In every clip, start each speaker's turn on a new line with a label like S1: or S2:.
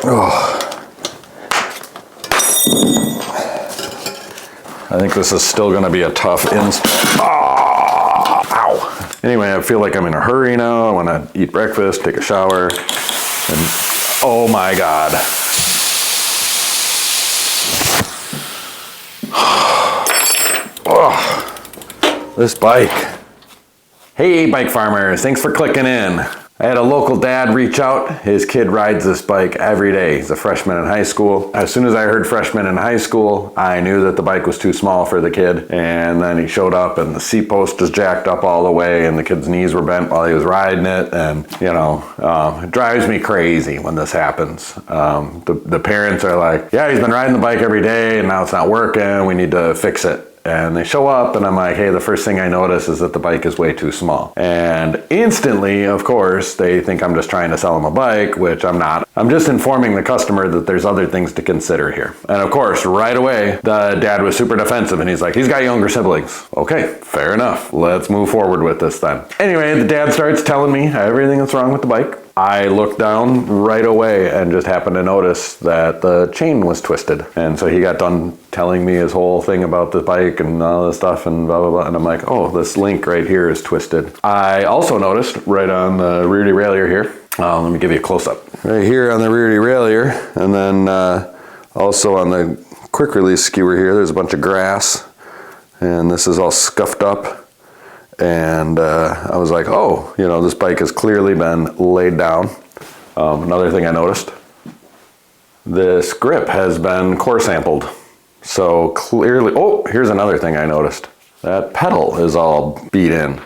S1: Oh. I think this is still gonna be a tough install. Oh, ow. Anyway, I feel like I'm in a hurry now. I wanna eat breakfast, take a shower, and oh my God. Oh, this bike. Hey, bike farmers, thanks for clicking in. I had a local dad reach out. His kid rides this bike every day. He's a freshman in high school. As soon as I heard freshman in high school, I knew that the bike was too small for the kid. And then he showed up and the seat post was jacked up all the way and the kid's knees were bent while he was riding it. And you know, it drives me crazy when this happens. The parents are like, yeah, he's been riding the bike every day and now it's not working. We need to fix it. And they show up and I'm like, hey, the first thing I notice is that the bike is way too small. And instantly, of course, they think I'm just trying to sell them a bike, which I'm not. I'm just informing the customer that there's other things to consider here. And of course, right away, the dad was super defensive and he's like, he's got younger siblings. Okay, fair enough. Let's move forward with this then. Anyway, the dad starts telling me everything that's wrong with the bike. I looked down right away and just happened to notice that the chain was twisted. And so he got done telling me his whole thing about the bike and all this stuff and blah, blah, blah. And I'm like, oh, this link right here is twisted. I also noticed right on the rear derailleur here, let me give you a close up. Right here on the rear derailleur, and then also on the quick release skewer here, there's a bunch of grass and this is all scuffed up. And I was like, oh, you know, this bike has clearly been laid down. Another thing I noticed, this grip has been core sampled. So clearly, oh, here's another thing I noticed. That pedal is all beat in.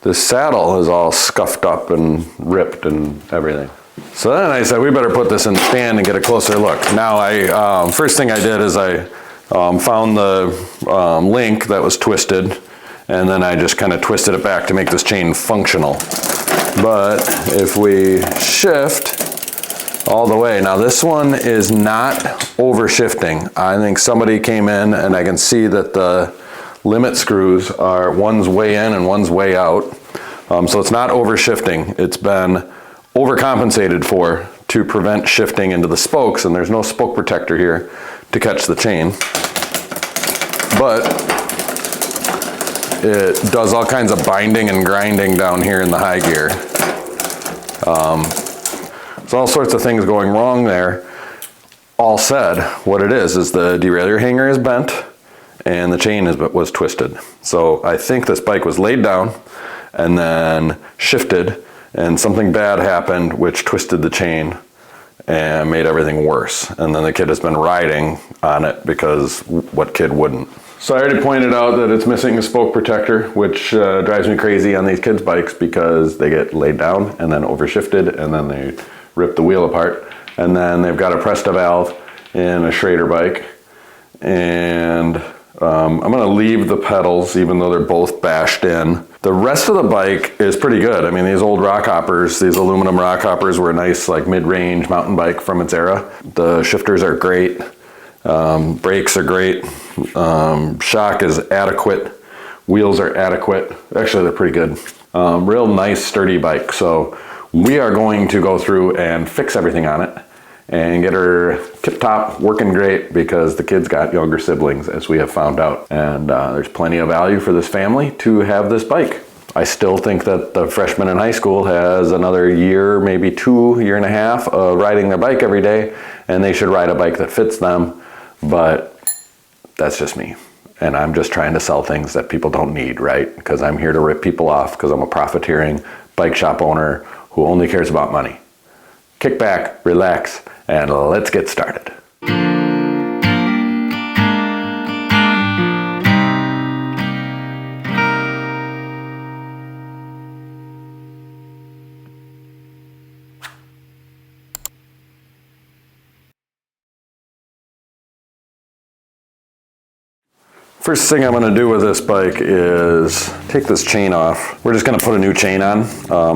S1: This saddle is all scuffed up and ripped and everything. So then I said, we better put this in the stand and get a closer look. Now first thing I did is I found the link that was twisted. And then I just kind of twisted it back to make this chain functional. But if we shift all the way, now this one is not over shifting. I think somebody came in and I can see that the limit screws are, one's way in and one's way out. So it's not over shifting. It's been overcompensated for to prevent shifting into the spokes, and there's no spoke protector here to catch the chain. But it does all kinds of binding and grinding down here in the high gear. There's all sorts of things going wrong there. All said, what it is the derailleur hanger is bent and the chain was twisted. So I think this bike was laid down and then shifted and something bad happened which twisted the chain and made everything worse. And then the kid has been riding on it because what kid wouldn't? So I already pointed out that it's missing a spoke protector, which drives me crazy on these kids' bikes because they get laid down and then overshifted and then they rip the wheel apart. And then they've got a Presta valve in a Schrader bike. And I'm gonna leave the pedals even though they're both bashed in. The rest of the bike is pretty good. I mean, these old rock hoppers, these aluminum rock hoppers were a nice like mid-range mountain bike from its era. The shifters are great. Brakes are great. Shock is adequate. Wheels are adequate. Actually, they're pretty good. Real nice, sturdy bike. So we are going to go through and fix everything on it and get her tip-top, working great because the kid's got younger siblings, as we have found out. And there's plenty of value for this family to have this bike. I still think that the freshman in high school has another year, maybe 2, year and a half of riding their bike every day, and they should ride a bike that fits them. But that's just me. And I'm just trying to sell things that people don't need, right? Because I'm here to rip people off because I'm a profiteering bike shop owner who only cares about money. Kick back, relax, and let's get started. First thing I'm going to do with this bike is take this chain off. We're just going to put a new chain on.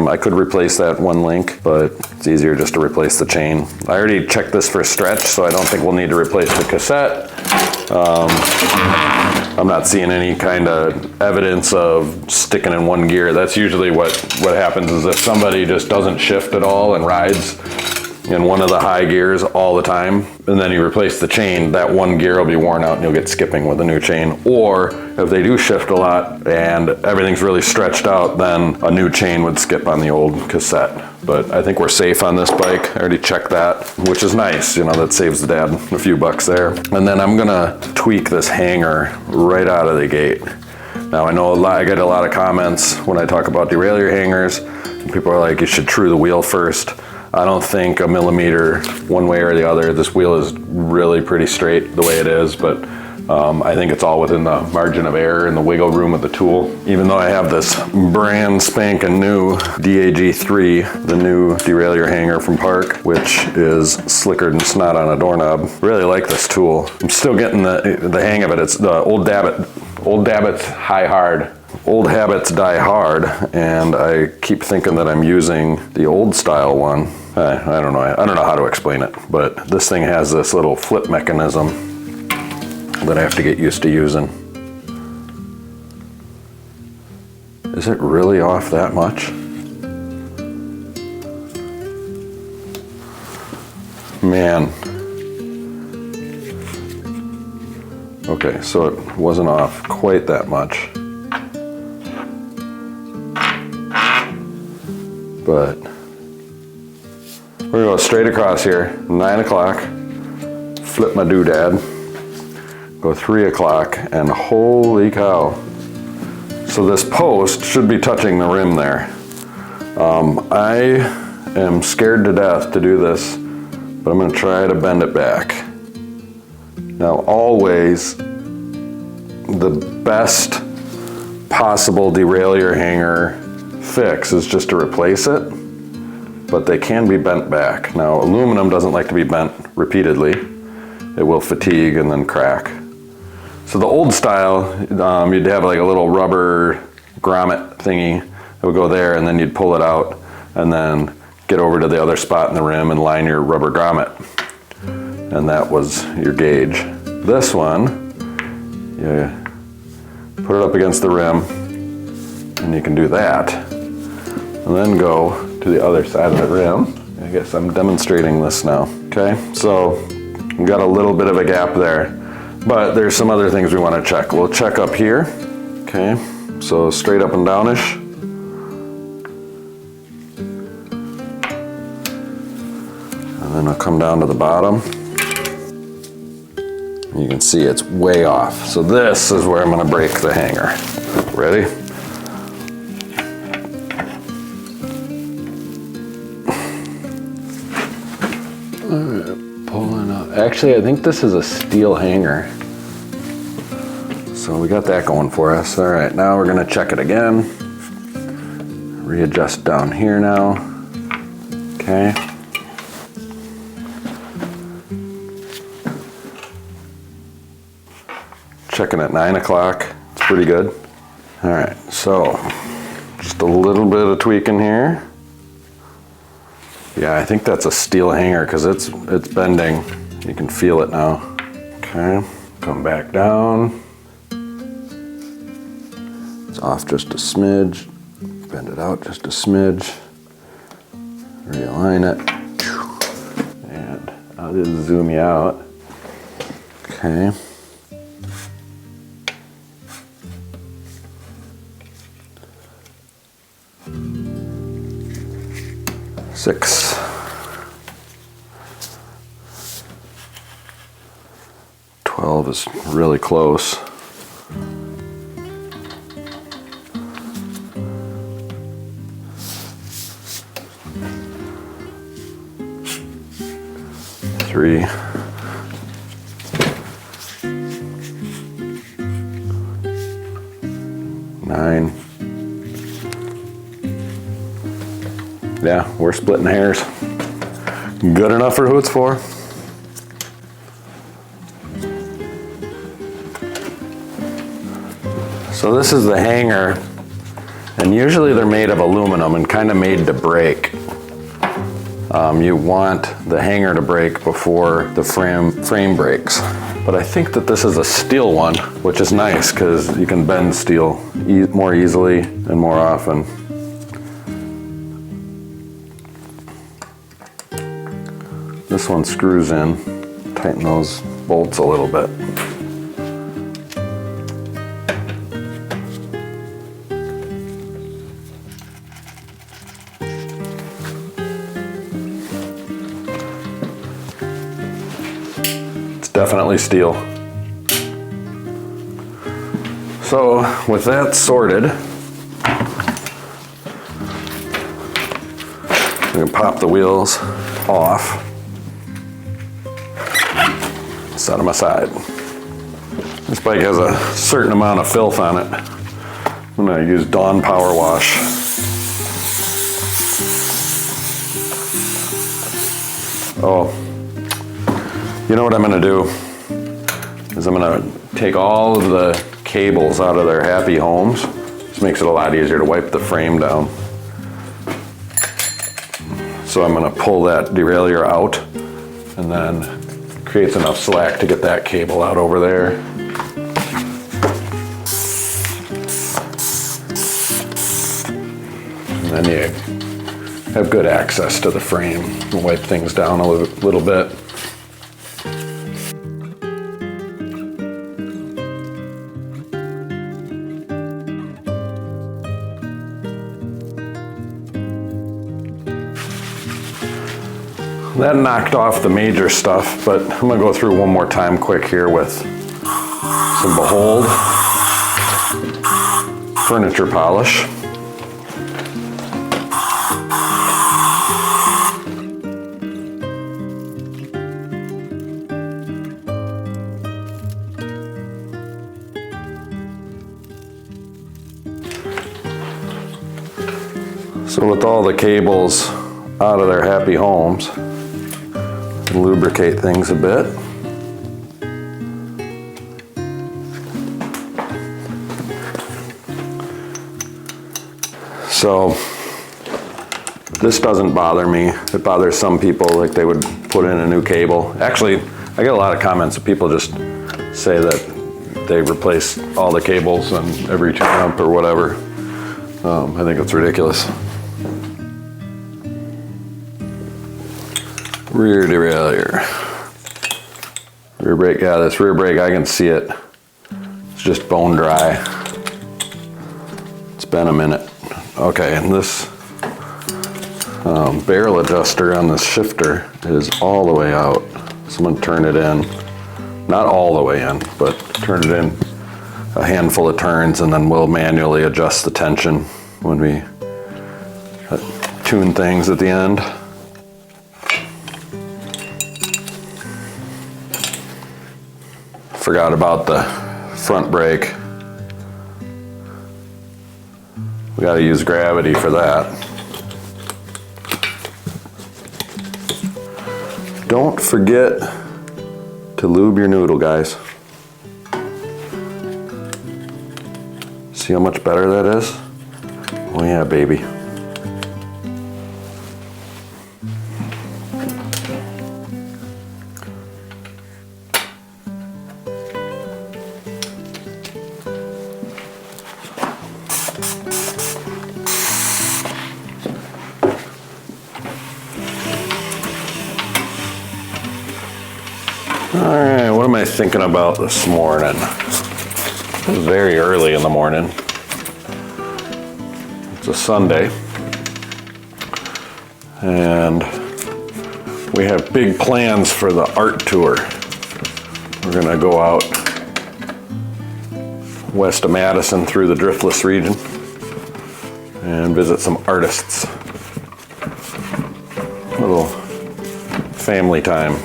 S1: I could replace that one link, but it's easier just to replace the chain. I already checked this for stretch, so I don't think we'll need to replace the cassette. I'm not seeing any kind of evidence of sticking in one gear. That's usually what happens is if somebody just doesn't shift at all and rides in one of the high gears all the time, and then you replace the chain, that one gear will be worn out and you'll get skipping with a new chain. Or if they do shift a lot and everything's really stretched out, then a new chain would skip on the old cassette. But I think we're safe on this bike. I already checked that, which is nice. You know, that saves the dad a few bucks there. And then I'm gonna tweak this hanger right out of the gate. Now I know I get a lot of comments when I talk about derailleur hangers. People are like, you should true the wheel first. I don't think a millimeter one way or the other. This wheel is really pretty straight the way it is, but I think it's all within the margin of error and the wiggle room of the tool. Even though I have this brand spanking new DAG3, the new derailleur hanger from Park, which is slicker than snot on a doorknob. Really like this tool. I'm still getting the hang of it. It's the old Dabbitt's high hard. Old habits die hard, and I keep thinking that I'm using the old style one. I don't know. I don't know how to explain it, but this thing has this little flip mechanism that I have to get used to using. Is it really off that much? Man. Okay, so it wasn't off quite that much. But we're gonna go straight across here, 9 o'clock, flip my doodad, go 3 o'clock, and holy cow. So this post should be touching the rim there. I am scared to death to do this, but I'm gonna try to bend it back. Now always, the best possible derailleur hanger fix is just to replace it, but they can be bent back. Now aluminum doesn't like to be bent repeatedly. It will fatigue and then crack. So the old style, you'd have like a little rubber grommet thingy that would go there, and then you'd pull it out and then get over to the other spot in the rim and line your rubber grommet. And that was your gauge. This one, you put it up against the rim and you can do that. And then go to the other side of the rim. I guess I'm demonstrating this now. Okay, so we got a little bit of a gap there, but there's some other things we want to check. We'll check up here. Okay, so straight up and downish. And then I'll come down to the bottom. You can see it's way off. So this is where I'm going to break the hanger. Ready? Pulling up. Actually, I think this is a steel hanger. So we got that going for us. All right, now we're gonna check it again. Readjust down here now. Okay. Checking at 9 o'clock. It's pretty good. All right, so just a little bit of tweaking here. Yeah, I think that's a steel hanger because it's bending. You can feel it now. Okay, come back down. It's off just a smidge. Bend it out just a smidge. Realign it. And I'll just zoom you out. Okay. Six. Is really close. Three. Nine. Yeah, we're splitting hairs. Good enough for who it's for. So this is the hanger, and usually they're made of aluminum and kind of made to break. You want the hanger to break before the frame breaks. But I think that this is a steel one, which is nice because you can bend steel more easily and more often. This one screws in. Tighten those bolts a little bit. It's definitely steel. So with that sorted, we can pop the wheels off, set them aside. This bike has a certain amount of filth on it. I'm gonna use Dawn Power Wash. Oh, you know what I'm gonna do? Is I'm gonna take all of the cables out of their happy homes. This makes it a lot easier to wipe the frame down. So I'm gonna pull that derailleur out and then creates enough slack to get that cable out over there. And then you have good access to the frame and wipe things down a little bit. That knocked off the major stuff, but I'm gonna go through one more time quick here with some Behold furniture polish. So with all the cables out of their happy homes, lubricate things a bit. So this doesn't bother me. It bothers some people, like they would put in a new cable. Actually, I get a lot of comments of people just say that they replace all the cables on every tuneup or whatever. I think it's ridiculous. Rear derailleur. Rear brake, yeah, this rear brake, I can see it. It's just bone dry. It's been a minute. Okay, and this barrel adjuster on this shifter is all the way out. So I'm gonna turn it in. Not all the way in, but turn it in a handful of turns, and then we'll manually adjust the tension when we tune things at the end. Forgot about the front brake. We gotta use gravity for that. Don't forget to lube your noodle, guys. See how much better that is? Oh yeah, baby. All right, what am I thinking about this morning? It was very early in the morning. It's a Sunday. And we have big plans for the art tour. We're gonna go out west of Madison through the Driftless region and visit some artists. A little family time.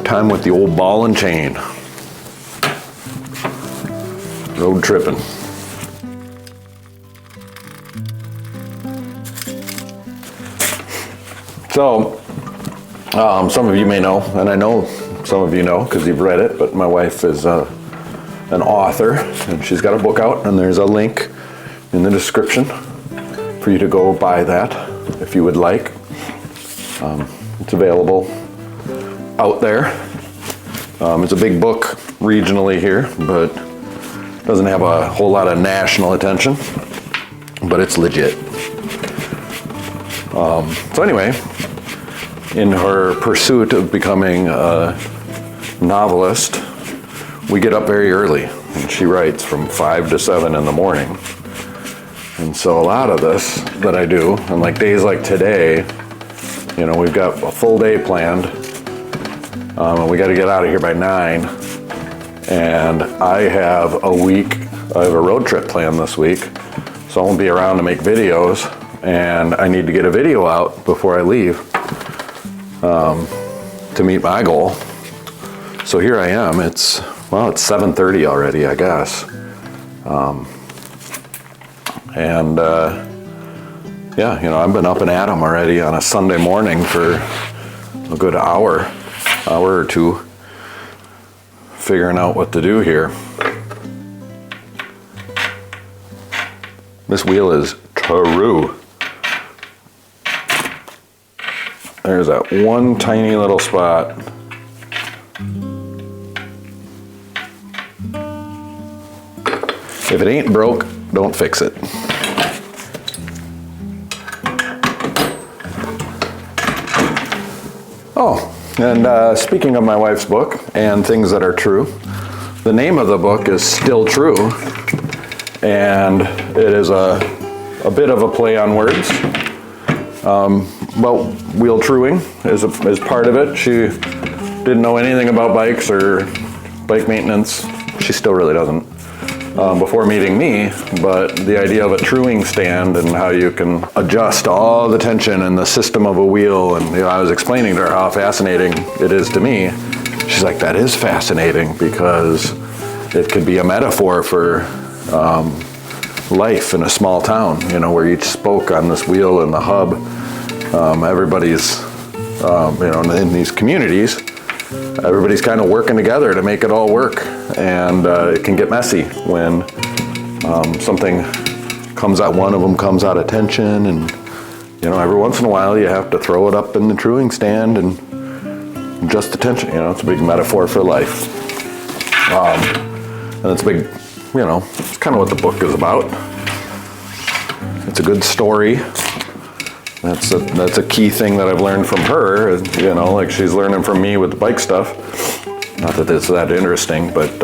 S1: Time with the old ball and chain. Road tripping. So, some of you may know, and I know some of you know because you've read it, but my wife is an author, and she's got a book out, and there's a link in the description for you to go buy that if you would like. It's available out there. It's a big book regionally here, but doesn't have a whole lot of national attention, but it's legit. So anyway, in her pursuit of becoming a novelist, we get up very early, and she writes from 5 to 7 in the morning. And so a lot of this that I do, and like days like today, you know, we've got a full day planned, and we got to get out of here by 9. And I have a road trip planned this week, so I won't be around to make videos, and I need to get a video out before I leave to meet my goal. So here I am. It's 7:30 already, I guess. Yeah, you know, I've been up and at 'em already on a Sunday morning for a good hour or two, figuring out what to do here. This wheel is true. There's that one tiny little spot. If it ain't broke, don't fix it. Oh, and speaking of my wife's book and things that are true, the name of the book is Still True, and it is a bit of a play on words. Well, wheel truing is part of it. She didn't know anything about bikes or bike maintenance. She still really doesn't. Before meeting me, but the idea of a truing stand and how you can adjust all the tension and the system of a wheel, and you know, I was explaining to her how fascinating it is to me. She's like, that is fascinating because it could be a metaphor for life in a small town, you know, where each spoke on this wheel and the hub, everybody's, you know, in these communities, everybody's kind of working together to make it all work, and it can get messy when something comes out, one of them comes out of tension, and you know, every once in a while you have to throw it up in the truing stand and adjust the tension. You know, it's a big metaphor for life, and it's a big, you know, it's kind of what the book is about. It's a good story. That's a key thing that I've learned from her, you know, like she's learning from me with the bike stuff. Not that it's that interesting, but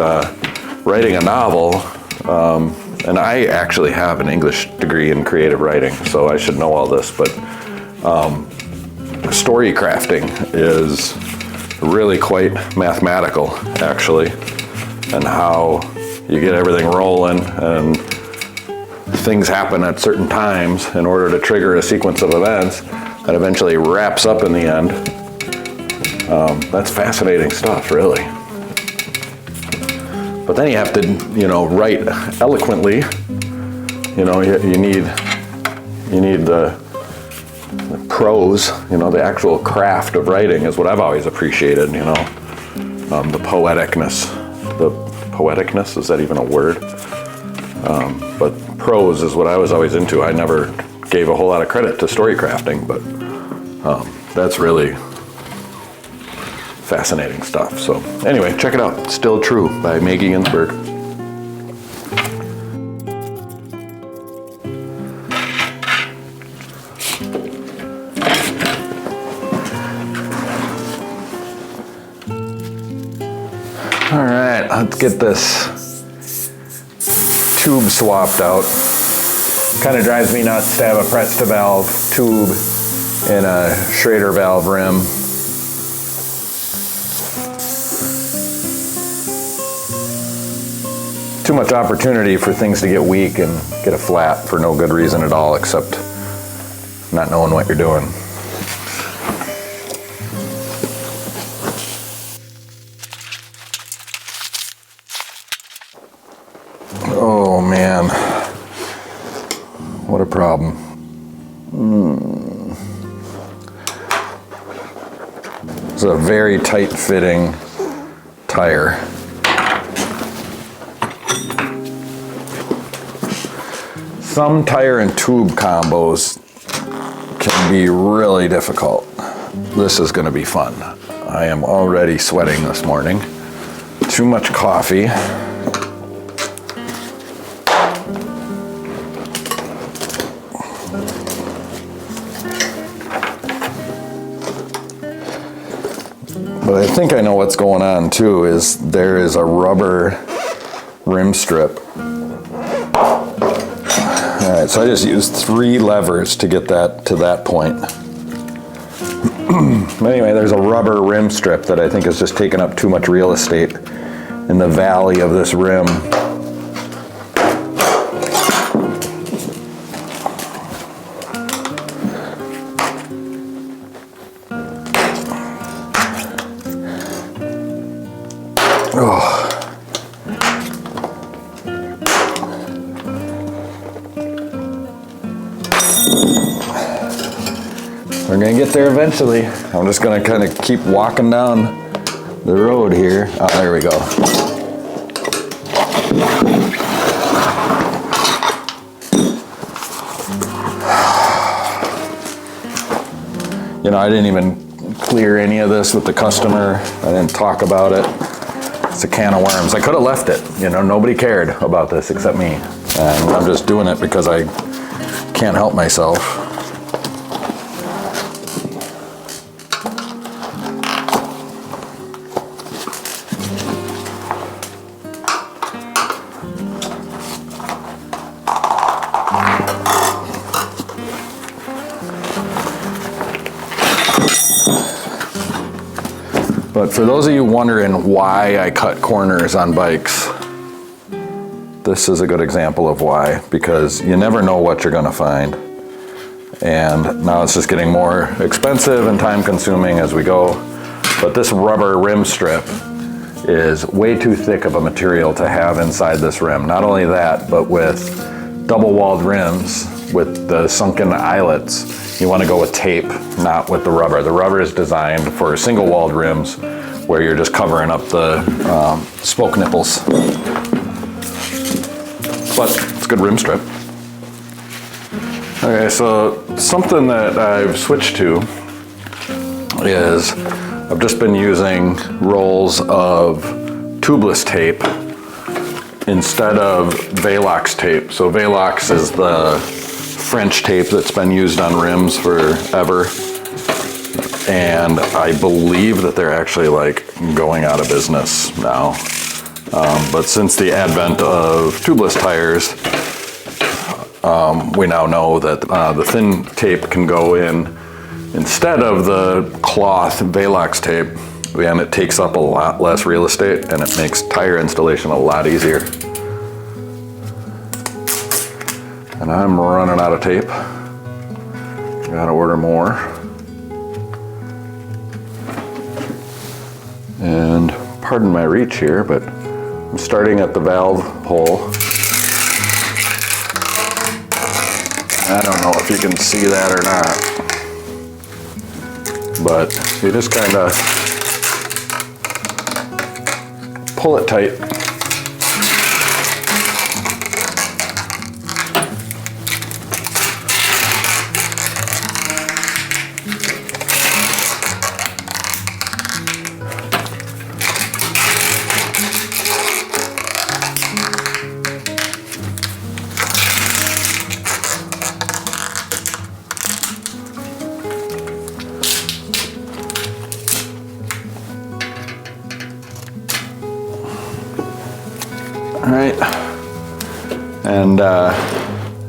S1: writing a novel, and I actually have an English degree in creative writing, so I should know all this, but story crafting is really quite mathematical, actually, and how you get everything rolling and things happen at certain times in order to trigger a sequence of events that eventually wraps up in the end. That's fascinating stuff, really. But then you have to, you know, write eloquently. You know, you need the prose. You know, the actual craft of writing is what I've always appreciated. You know, the poeticness. The poeticness, is that even a word? But prose is what I was always into. I never gave a whole lot of credit to story crafting, but that's really fascinating stuff. So anyway, check it out. Still True by Maggie Ginsberg. All right, let's get this tube swapped out. Kind of drives me nuts to have a press to valve tube in a Schrader valve rim. Too much opportunity for things to get weak and get a flat for no good reason at all except not knowing what you're doing. Oh man, what a problem. It's a very tight fitting tire. Some tire and tube combos can be really difficult. This is going to be fun. I am already sweating this morning. Too much coffee. But I think I know what's going on too, is there is a rubber rim strip. All right, so I just used 3 levers to get that to that point. Anyway, there's a rubber rim strip that I think is just taking up too much real estate in the valley of this rim. Oh. We're gonna get there eventually. I'm just gonna kind of keep walking down the road here. Oh, there we go. You know, I didn't even clear any of this with the customer. I didn't talk about it. It's a can of worms. I could have left it. You know, nobody cared about this except me. And I'm just doing it because I can't help myself. But for those of you wondering why I cut corners on bikes, this is a good example of why, because you never know what you're gonna find. And now it's just getting more expensive and time consuming as we go. But this rubber rim strip is way too thick of a material to have inside this rim. Not only that, but with double walled rims with the sunken eyelets, you want to go with tape, not with the rubber. The rubber is designed for single walled rims where you're just covering up the spoke nipples. But it's a good rim strip. Okay, so something that I've switched to is I've just been using rolls of tubeless tape instead of Velox tape. So Velox is the French tape that's been used on rims forever. And I believe that they're actually like going out of business now. But since the advent of tubeless tires, we now know that the thin tape can go in instead of the cloth Velox tape, and it takes up a lot less real estate and it makes tire installation a lot easier. And I'm running out of tape. Gotta order more. And pardon my reach here, but I'm starting at the valve hole. I don't know if you can see that or not, but you just kind of pull it tight. All right, and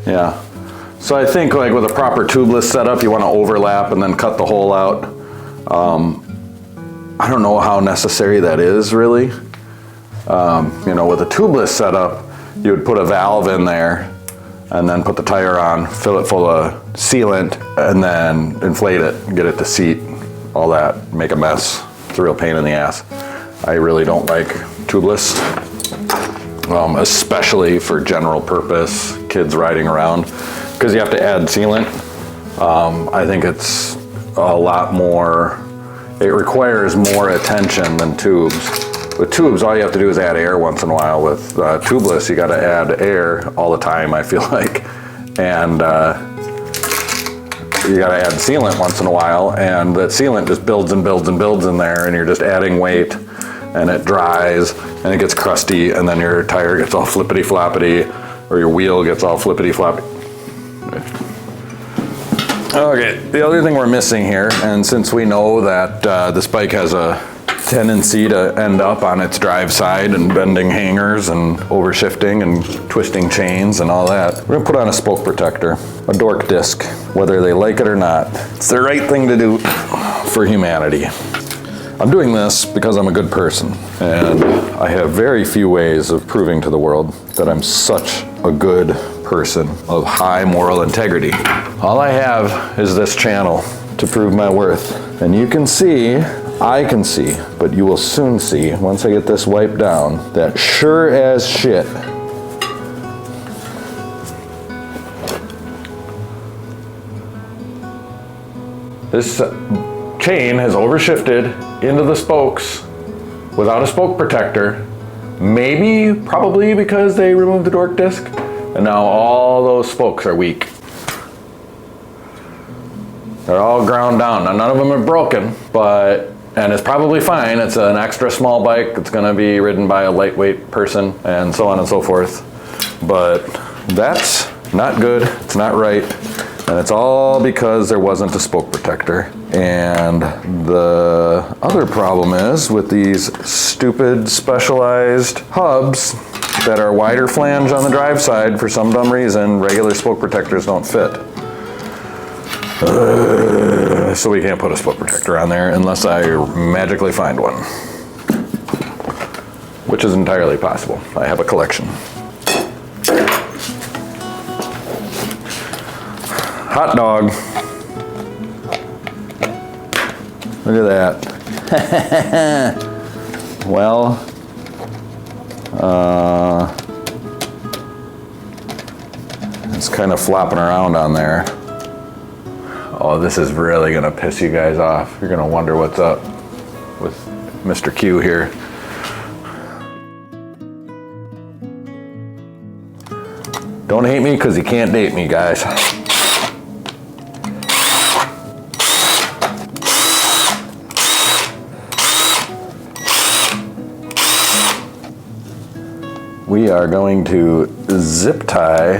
S1: yeah, so I think like with a proper tubeless setup, you want to overlap and then cut the hole out. I don't know how necessary that is really. You know, with a tubeless setup, you would put a valve in there and then put the tire on, fill it full of sealant, and then inflate it, get it to seat, all that, make a mess. It's a real pain in the ass. I really don't like tubeless. Especially for general purpose kids riding around, because you have to add sealant. I think it's a lot more, it requires more attention than tubes. With tubes, all you have to do is add air once in a while. With tubeless, you got to add air all the time, I feel like. And you got to add sealant once in a while, and that sealant just builds and builds and builds in there, and you're just adding weight, and it dries, and it gets crusty, and then your tire gets all flippity-floppity, or your wheel gets all flippity-floppy. Okay, the other thing we're missing here, and since we know that this bike has a tendency to end up on its drive side and bending hangers and overshifting and twisting chains and all that. We're gonna put on a spoke protector, a dork disc, whether they like it or not. It's the right thing to do for humanity. I'm doing this because I'm a good person, and I have very few ways of proving to the world that I'm such a good person of high moral integrity. All I have is this channel to prove my worth. And you can see, I can see, but you will soon see, once I get this wiped down, that sure as shit, this chain has overshifted into the spokes without a spoke protector. Maybe, probably because they removed the dork disc, and now all those spokes are weak. They're all ground down. Now, none of them are broken, and it's probably fine. It's an extra small bike. It's gonna be ridden by a lightweight person and so on and so forth. But that's not good, it's not right. And it's all because there wasn't a spoke protector. And the other problem is with these stupid specialized hubs that are wider flange on the drive side, for some dumb reason, regular spoke protectors don't fit. So we can't put a spoke protector on there unless I magically find one, which is entirely possible. I have a collection. Hot dog. Look at that. Well, it's kind of flopping around on there. Oh, this is really gonna piss you guys off. You're gonna wonder what's up with Mr. Q here. Don't hate me because you can't date me, guys. We are going to zip tie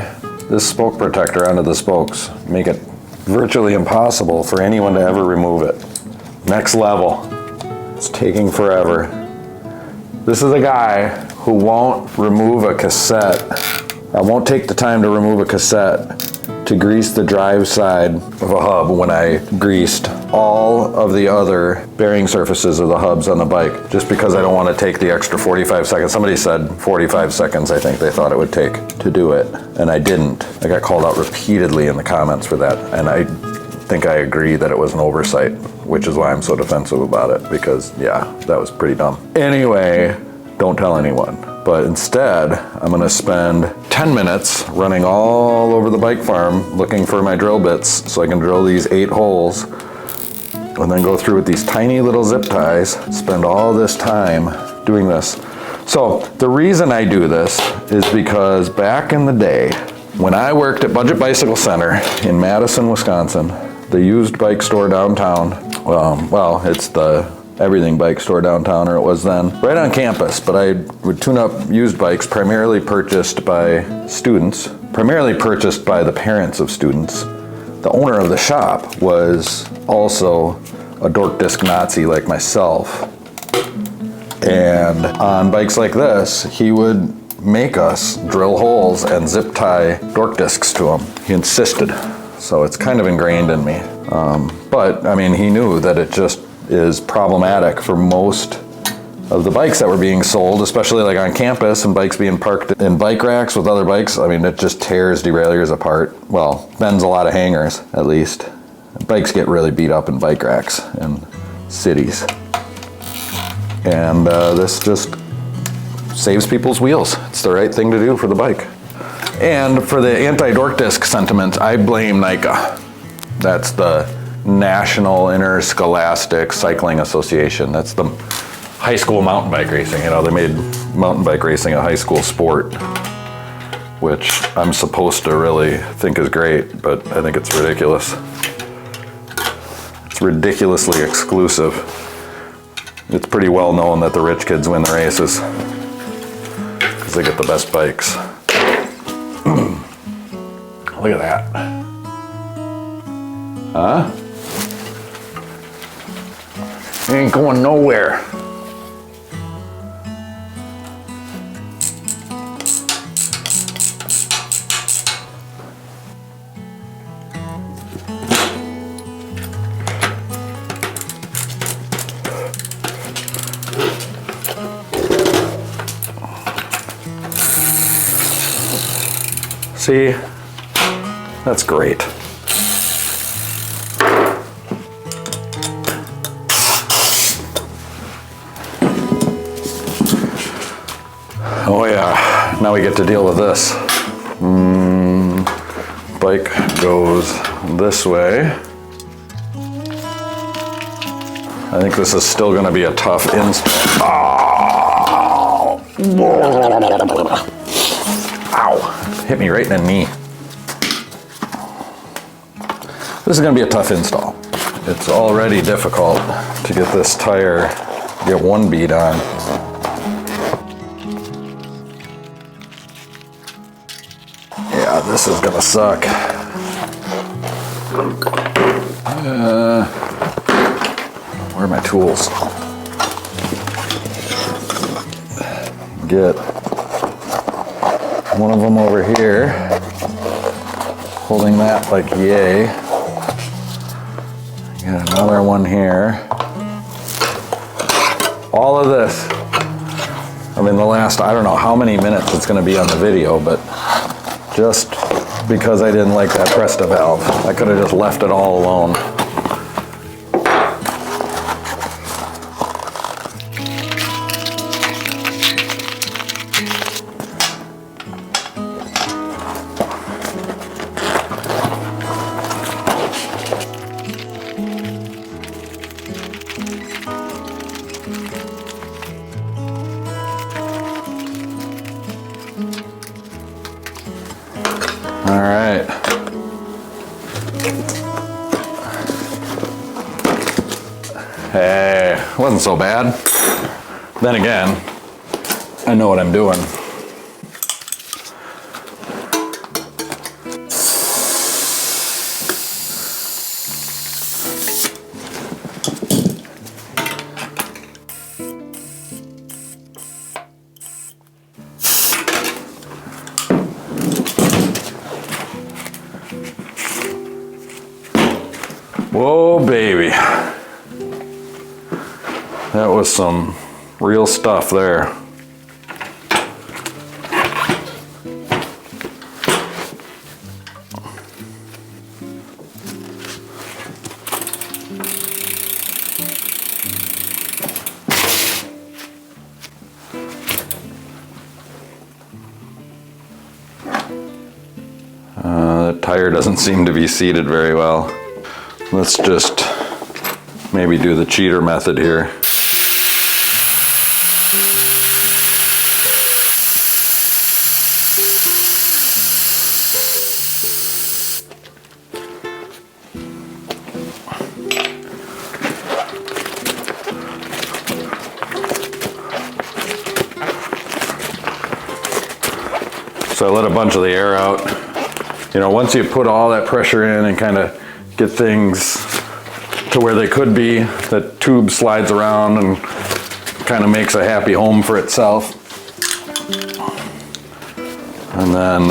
S1: this spoke protector onto the spokes, make it virtually impossible for anyone to ever remove it. Next level. It's taking forever. This is a guy who won't remove a cassette. I won't take the time to remove a cassette to grease the drive side of a hub when I greased all of the other bearing surfaces of the hubs on the bike, just because I don't want to take the extra 45 seconds. Somebody said 45 seconds, I think they thought it would take to do it, and I didn't. I got called out repeatedly in the comments for that, and I think I agree that it was an oversight, which is why I'm so defensive about it, because yeah, that was pretty dumb. Anyway, don't tell anyone. But instead, I'm gonna spend 10 minutes running all over the bike farm looking for my drill bits so I can drill these 8 holes, and then go through with these tiny little zip ties, spend all this time doing this. So the reason I do this is because back in the day, when I worked at Budget Bicycle Center in Madison, Wisconsin, the used bike store downtown, well, it's the everything bike store downtown, or it was then, right on campus, but I would tune up used bikes primarily purchased by students, primarily purchased by the parents of students. The owner of the shop was also a dork disc Nazi like myself. And on bikes like this, he would make us drill holes and zip tie dork discs to them. He insisted. So it's kind of ingrained in me. But I mean, he knew that it just is problematic for most of the bikes that were being sold, especially like on campus and bikes being parked in bike racks with other bikes. I mean, it just tears derailleurs apart. Well, bends a lot of hangers, at least. Bikes get really beat up in bike racks in cities. And this just saves people's wheels. It's the right thing to do for the bike. And for the anti-dork disc sentiment, I blame NICA. That's the National Interscholastic Cycling Association. That's the high school mountain bike racing. You know, they made mountain bike racing a high school sport, which I'm supposed to really think is great, but I think it's ridiculous. It's ridiculously exclusive. It's pretty well known that the rich kids win the races because they get the best bikes. Look at that. Huh? It ain't going nowhere. See, that's great. Oh yeah, now we get to deal with this. Bike goes this way. I think this is still going to be a tough install. Oh. Ow, hit me right in the knee. This is going to be a tough install. It's already difficult to get this tire, get one bead on. Yeah, this is gonna suck. Where are my tools? Get one of them over here, holding that like yay. Get another one here. All of this, I mean the last, I don't know how many minutes it's gonna be on the video, but just because I didn't like that Presta valve. I could have just left it all alone. All right. Hey, wasn't so bad. Then again, I know what I'm doing. Whoa, baby. That was some real stuff there. The tire doesn't seem to be seated very well. Let's just maybe do the cheater method here. So I let a bunch of the air out. You know, once you put all that pressure in and kind of get things to where they could be, the tube slides around and kind of makes a happy home for itself. And then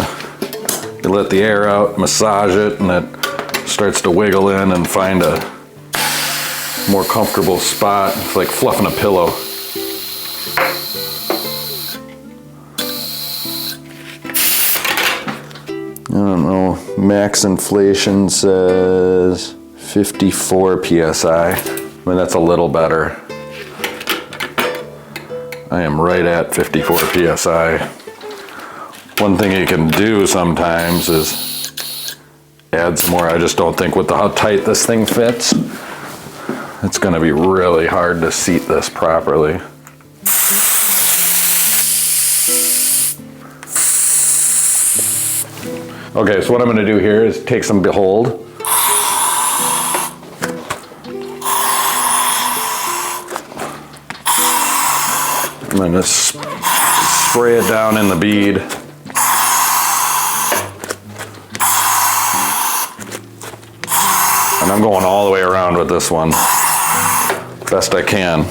S1: you let the air out, massage it, and it starts to wiggle in and find a more comfortable spot. It's like fluffing a pillow. I don't know, max inflation says 54 PSI. I mean, that's a little better. I am right at 54 PSI. One thing you can do sometimes is add some more. I just don't think with how tight this thing fits, it's gonna be really hard to seat this properly. Okay, so what I'm gonna do here is take some Behold. I'm gonna spray it down in the bead. And I'm going all the way around with this one, best I can.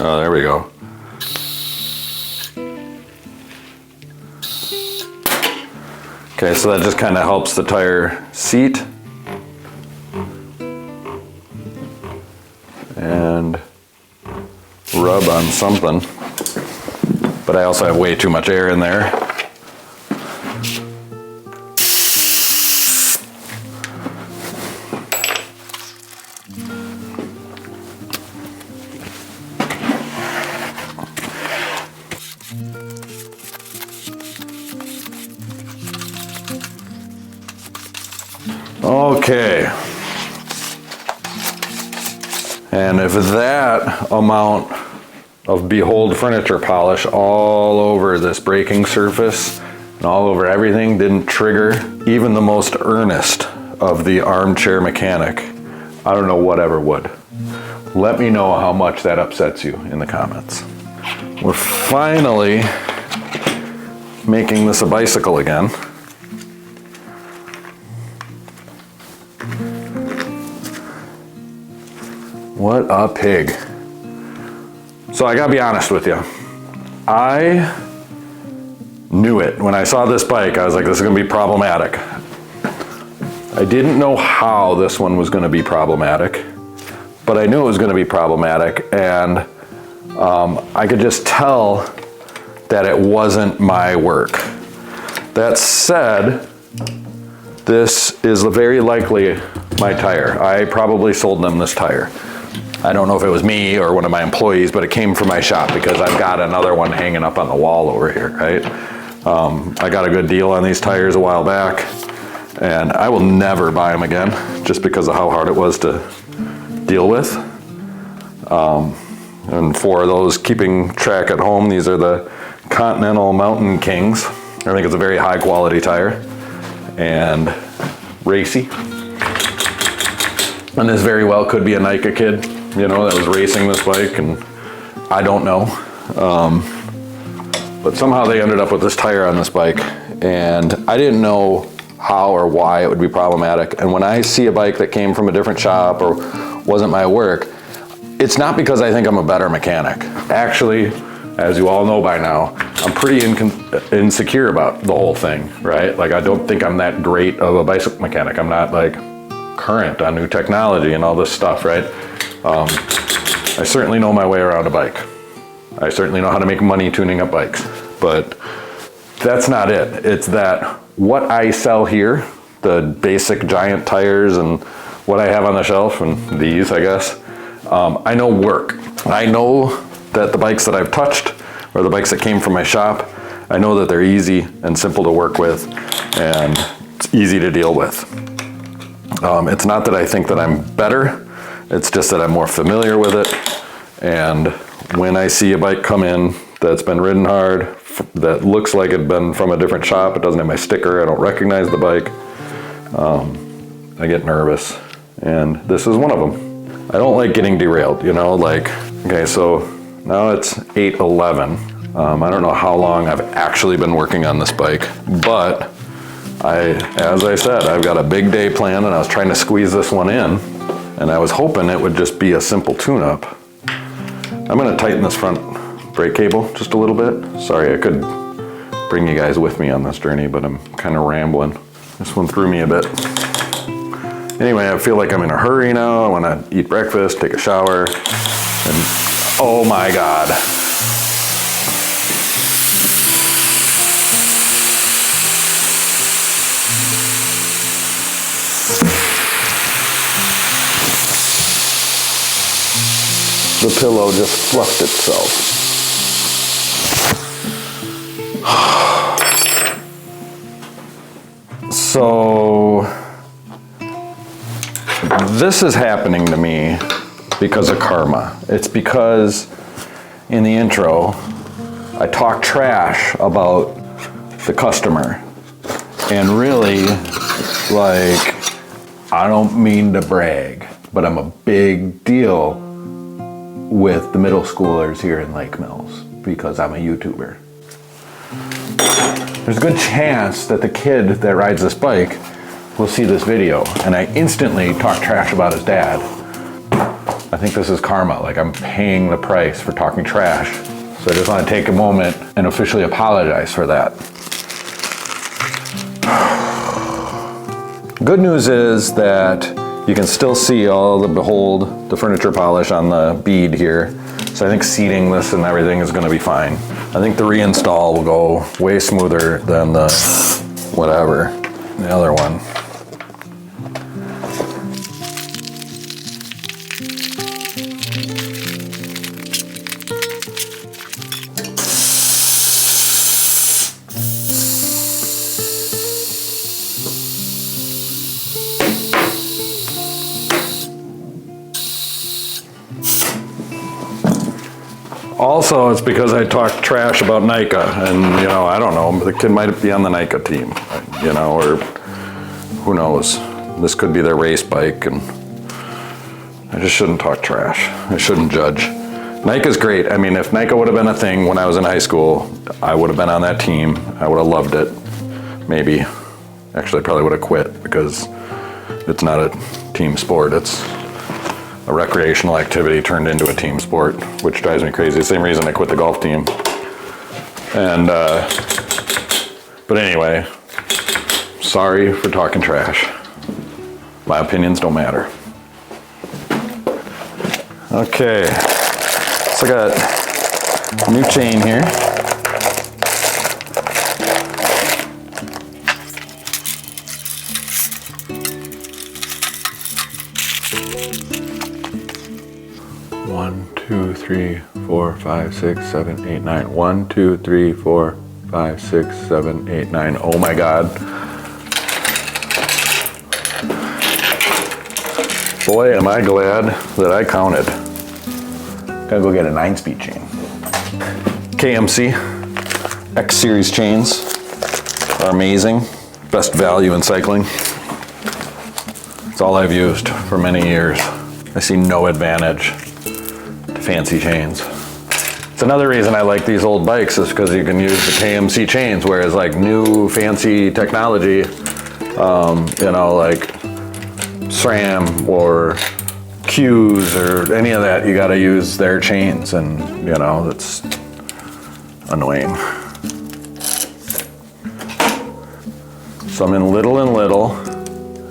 S1: Oh, there we go. Okay, so that just kind of helps the tire seat. And rub on something. But I also have way too much air in there. Okay, and if that amount of Behold furniture polish all over this braking surface and all over everything didn't trigger even the most earnest of the armchair mechanic, I don't know whatever would. Let me know how much that upsets you in the comments. We're finally making this a bicycle again. What a pig. So I gotta be honest with you. I knew it. When I saw this bike, I was like, this is gonna be problematic. I didn't know how this one was gonna be problematic, but I knew it was gonna be problematic, and I could just tell that it wasn't my work. That said, this is very likely my tire. I probably sold them this tire. I don't know if it was me or one of my employees, but it came from my shop because I've got another one hanging up on the wall over here, right? I got a good deal on these tires a while back, and I will never buy them again just because of how hard it was to deal with. And for those keeping track at home, these are the Continental Mountain Kings. I think it's a very high quality tire and racy. And this very well could be a Nike kid, you know, that was racing this bike, and I don't know. But somehow they ended up with this tire on this bike, and I didn't know how or why it would be problematic. And when I see a bike that came from a different shop or wasn't my work, it's not because I think I'm a better mechanic. Actually, as you all know by now, I'm pretty insecure about the whole thing, right? Like, I don't think I'm that great of a bicycle mechanic. I'm not like current on new technology and all this stuff, right? I certainly know my way around a bike. I certainly know how to make money tuning up bikes, but that's not it. It's that what I sell here, the basic giant tires and what I have on the shelf, and these, I guess, I know work. I know that the bikes that I've touched or the bikes that came from my shop, I know that they're easy and simple to work with, and it's easy to deal with. It's not that I think that I'm better, it's just that I'm more familiar with it. And when I see a bike come in that's been ridden hard, that looks like it'd been from a different shop, it doesn't have my sticker, I don't recognize the bike, I get nervous. And this is one of them. I don't like getting derailed, you know, like, okay, so now it's 8:11. I don't know how long I've actually been working on this bike, but as I said, I've got a big day planned, and I was trying to squeeze this one in, and I was hoping it would just be a simple tune-up. I'm gonna tighten this front brake cable just a little bit. Sorry, I could bring you guys with me on this journey, but I'm kind of rambling. This one threw me a bit. Anyway, I feel like I'm in a hurry now. I wanna eat breakfast, take a shower, and oh my God. The pillow just fluffed itself. So, this is happening to me because of karma. It's because in the intro, I talk trash about the customer. And really, like, I don't mean to brag, but I'm a big deal with the middle schoolers here in Lake Mills because I'm a YouTuber. There's a good chance that the kid that rides this bike will see this video, and I instantly talk trash about his dad. I think this is karma, like I'm paying the price for talking trash. So I just want to take a moment and officially apologize for that. Good news is that you can still see all the furniture polish on the bead here. So I think seating this and everything is gonna be fine. I think the reinstall will go way smoother than the the other one. Also, it's because I talked trash about NICA, and I don't know, the kid might be on the NICA team, or who knows. This could be their race bike, and I just shouldn't talk trash. I shouldn't judge. NICA's great. I mean, if NICA would have been a thing when I was in high school, I would have been on that team. I would have loved it. Maybe. Actually, I probably would have quit because it's not a team sport. It's a recreational activity turned into a team sport, which drives me crazy. Same reason I quit the golf team. And, but anyway, sorry for talking trash. My opinions don't matter. Okay, so I got a new chain here. One, two, three, four, five, six, seven, eight, nine. 1, 2, 3, 4, 5, 6, 7, 8, 9. Oh my God. Boy, am I glad that I counted. Gotta go get a 9-speed chain. KMC X series chains are amazing. Best value in cycling. It's all I've used for many years. I see no advantage to fancy chains. It's another reason I like these old bikes is because you can use the KMC chains, whereas like new fancy technology, like SRAM or Q's or any of that, you gotta use their chains, and that's annoying. So I'm in little and little,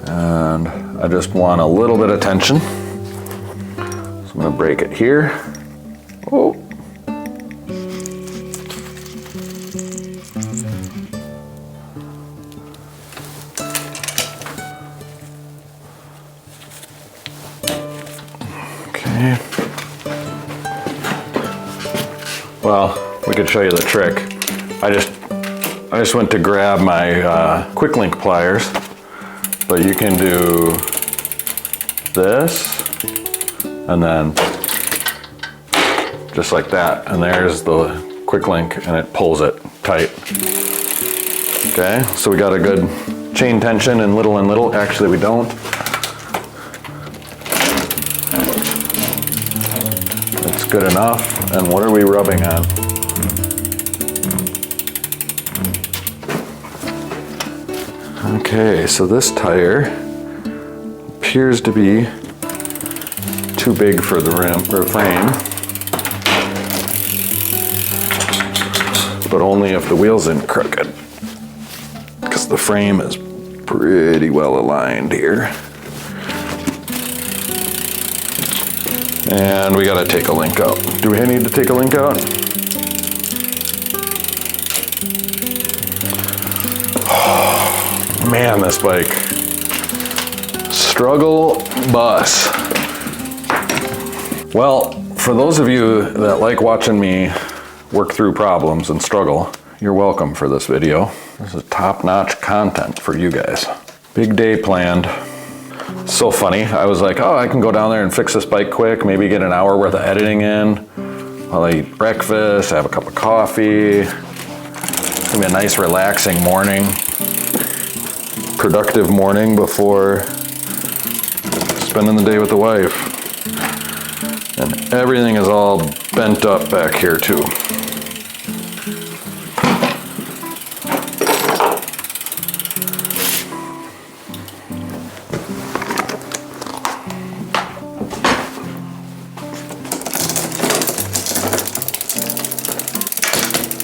S1: and I just want a little bit of tension. So I'm gonna break it here. Oh. Okay. Well, we could show you the trick. I just went to grab my quick link pliers, but you can do this and then just like that, and there's the quick link, and it pulls it tight. Okay, so we got a good chain tension in little and little. Actually, we don't. It's good enough. And what are we rubbing on? Okay, so this tire appears to be too big for the rim or frame, but only if the wheel's in crooked, because the frame is pretty well aligned here. And we gotta take a link out. Do we need to take a link out? Oh, man, this bike. Struggle bus. Well, for those of you that like watching me work through problems and struggle, you're welcome for this video. This is top-notch content for you guys. Big day planned. So funny. I was like, oh, I can go down there and fix this bike quick, maybe get an hour worth of editing in while I eat breakfast, have a cup of coffee. It's gonna be a nice relaxing morning, productive morning before spending the day with the wife. And everything is all bent up back here too.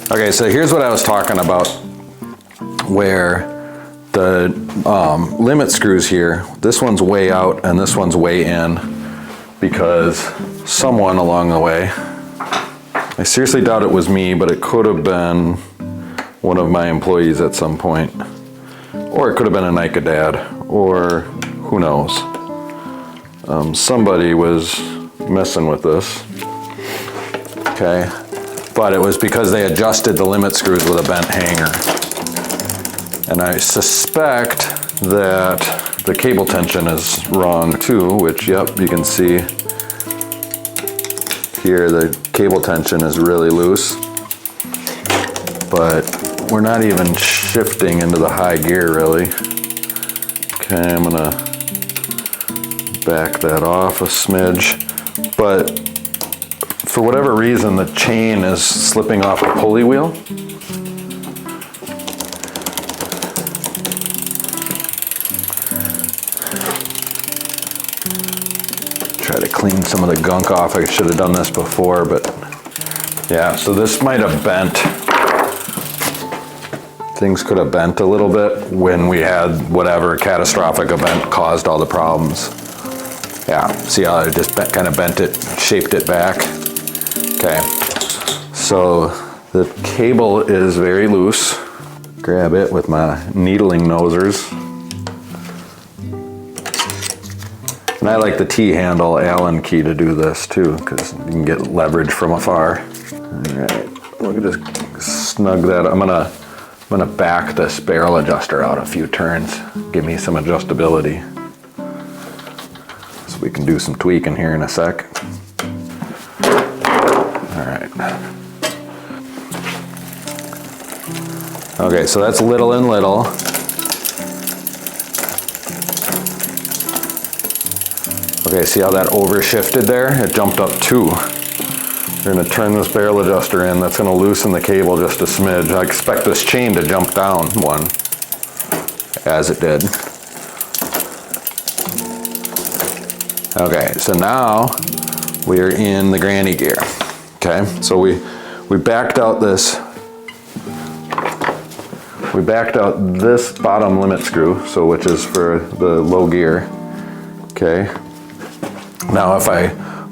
S1: Okay, so here's what I was talking about, where the limit screws here, this one's way out and this one's way in because someone along the way, I seriously doubt it was me, but it could have been one of my employees at some point. Or it could have been a NICA dad, or who knows. Somebody was messing with this. Okay, but it was because they adjusted the limit screws with a bent hanger. And I suspect that the cable tension is wrong too, which, yep, you can see here the cable tension is really loose. But we're not even shifting into the high gear really. Okay, I'm gonna back that off a smidge. But for whatever reason, the chain is slipping off the pulley wheel. Try to clean some of the gunk off. I should have done this before, but yeah, so this might have bent. Things could have bent a little bit when we had whatever catastrophic event caused all the problems. Yeah, see how I just kind of bent it, shaped it back? Okay, so the cable is very loose. Grab it with my needling nosers. And I like the T-handle Allen key to do this too, because you can get leverage from afar. All right, we're gonna just snug that. I'm gonna back this barrel adjuster out a few turns, give me some adjustability. So we can do some tweaking here in a sec. All right. Okay, so that's little and little. Okay, see how that overshifted there? It jumped up 2. We're gonna turn this barrel adjuster in. That's gonna loosen the cable just a smidge. I expect this chain to jump down 1, as it did. Okay, so now we're in the granny gear. Okay, so we backed out this. We backed out this bottom limit screw, so which is for the low gear. Okay. Now if I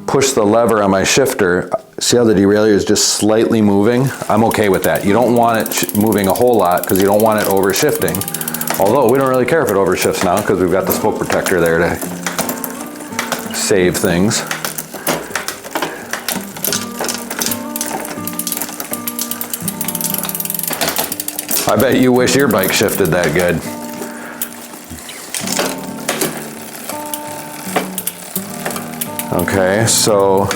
S1: push the lever on my shifter, see how the derailleur is just slightly moving? I'm okay with that. You don't want it moving a whole lot because you don't want it over shifting. Although we don't really care if it overshifts now because we've got the smoke protector there to save things. I bet you wish your bike shifted that good. Okay, so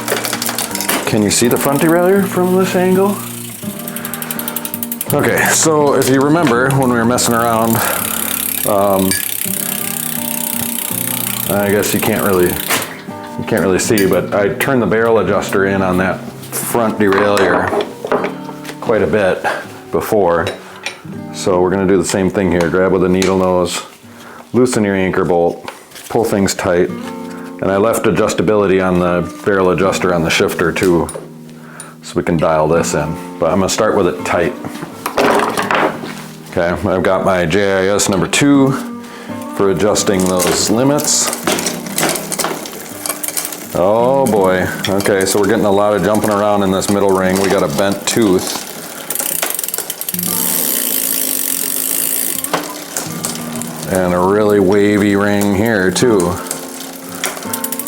S1: can you see the front derailleur from this angle? Okay, so if you remember when we were messing around, I guess you can't really see, but I turned the barrel adjuster in on that front derailleur quite a bit before. So we're gonna do the same thing here. Grab with a needle nose, loosen your anchor bolt, pull things tight. And I left adjustability on the barrel adjuster on the shifter too, so we can dial this in. But I'm gonna start with it tight. Okay, I've got my JIS number 2 for adjusting those limits. Oh boy, okay, so we're getting a lot of jumping around in this middle ring. We got a bent tooth. And a really wavy ring here too.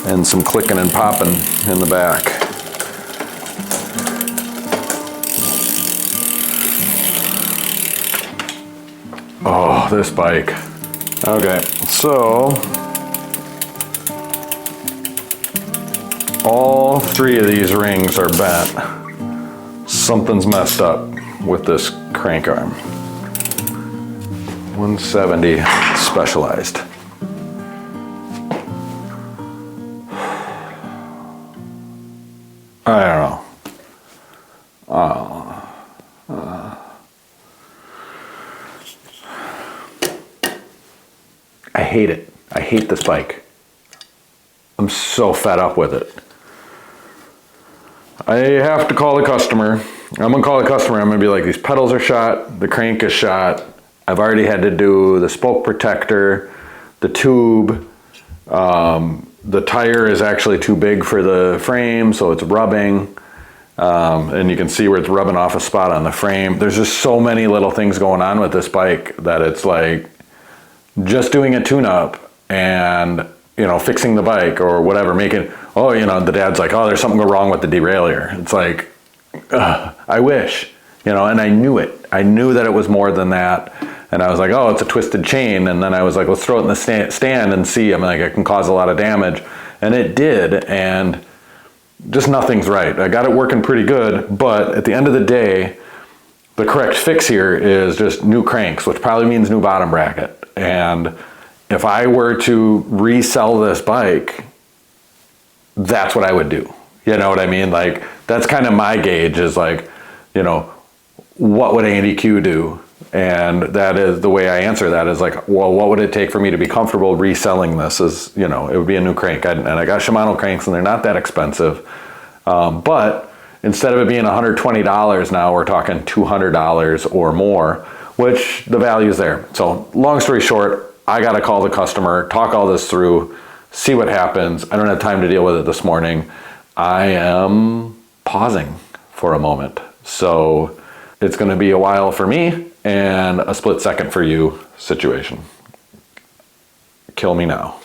S1: And some clicking and popping in the back. Oh, this bike. Okay, so all 3 of these rings are bent. Something's messed up with this crank arm. 170 Specialized. I don't know. I hate it. I hate this bike. I'm so fed up with it. I have to call the customer. I'm gonna call the customer. I'm gonna be like, these pedals are shot. The crank is shot. I've already had to do the spoke protector, the tube. The tire is actually too big for the frame, so it's rubbing. And you can see where it's rubbing off a spot on the frame. There's just so many little things going on with this bike that it's like just doing a tune-up and, you know, fixing the bike or whatever, making, oh, you know, the dad's like, oh, there's something wrong with the derailleur. It's like, I wish, you know, and I knew it. I knew that it was more than that. And I was like, oh, it's a twisted chain. And then I was like, let's throw it in the stand and see. I'm like, it can cause a lot of damage. And it did. And just nothing's right. I got it working pretty good. But at the end of the day, the correct fix here is just new cranks, which probably means new bottom bracket. And if I were to resell this bike, that's what I would do. You know what I mean? Like, that's kind of my gauge is like, you know, what would Andy Q do? And that is the way I answer that is like, well, what would it take for me to be comfortable reselling this? Is, you know, it would be a new crank. And I got Shimano cranks and they're not that expensive. But instead of it being $120 now, we're talking $200 or more, which the value is there. So long story short, I got to call the customer, talk all this through, see what happens. I don't have time to deal with it this morning. I am pausing for a moment. So it's going to be a while for me and a split second for you situation. Kill me now.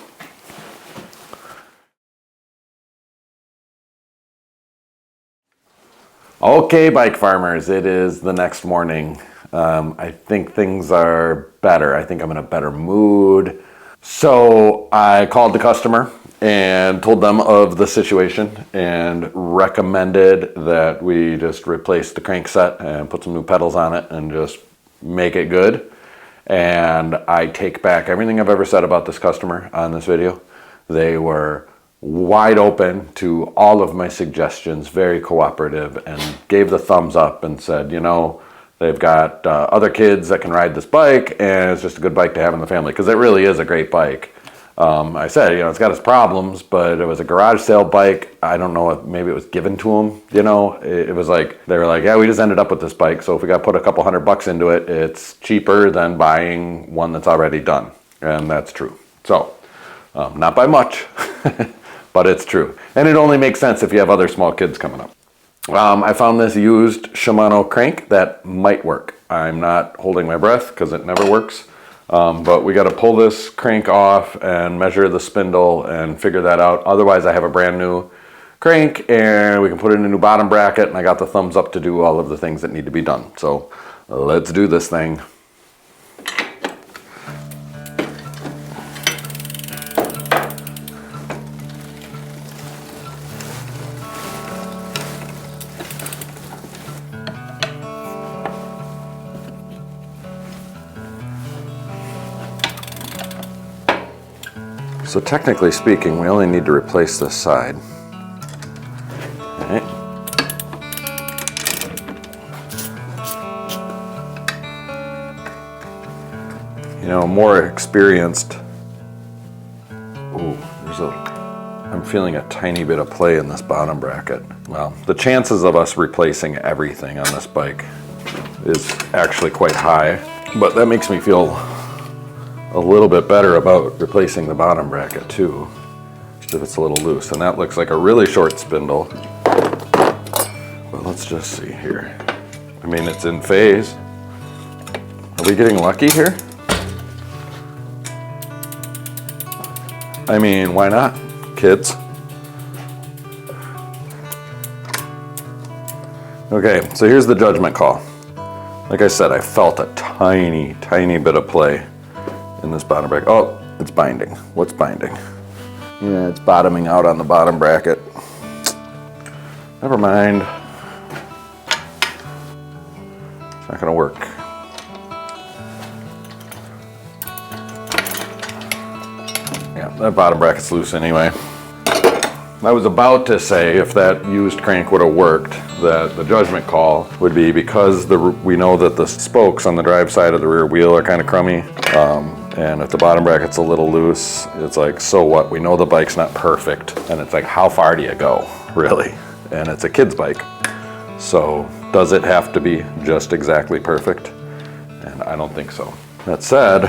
S1: Okay, bike farmers, it is the next morning. I think things are better. I think I'm in a better mood. So I called the customer and told them of the situation and recommended that we just replace the crankset and put some new pedals on it and just make it good. And I take back everything I've ever said about this customer on this video. They were wide open to all of my suggestions, very cooperative, and gave the thumbs up and said, you know, they've got other kids that can ride this bike and it's just a good bike to have in the family, because it really is a great bike. I said, you know, it's got its problems, but it was a garage sale bike. I don't know if maybe it was given to them, you know, it was like, they were like, yeah, we just ended up with this bike. So if we got to put a couple $100 into it, it's cheaper than buying one that's already done. And that's true. So not by much, but it's true. And it only makes sense if you have other small kids coming up. I found this used Shimano crank that might work. I'm not holding my breath because it never works. But we got to pull this crank off and measure the spindle and figure that out. Otherwise, I have a brand new crank and we can put in a new bottom bracket, and I got the thumbs up to do all of the things that need to be done. So let's do this thing. So technically speaking, we only need to replace this side. Okay. You know, more experienced. Ooh, I'm feeling a tiny bit of play in this bottom bracket. Well, the chances of us replacing everything on this bike is actually quite high, but that makes me feel a little bit better about replacing the bottom bracket too, if it's a little loose. And that looks like a really short spindle. But let's just see here. I mean, it's in phase. Are we getting lucky here? I mean, why not, kids? Okay, so here's the judgment call. Like I said, I felt a tiny, tiny bit of play in this bottom bracket. Oh, it's binding. What's binding? Yeah, it's bottoming out on the bottom bracket. Never mind. It's not gonna work. Yeah, that bottom bracket's loose anyway. I was about to say, if that used crank would have worked, that the judgment call would be because we know that the spokes on the drive side of the rear wheel are kind of crummy. And if the bottom bracket's a little loose, it's like, so what? We know the bike's not perfect. And it's like, how far do you go, really? And it's a kid's bike. So does it have to be just exactly perfect? And I don't think so. That said,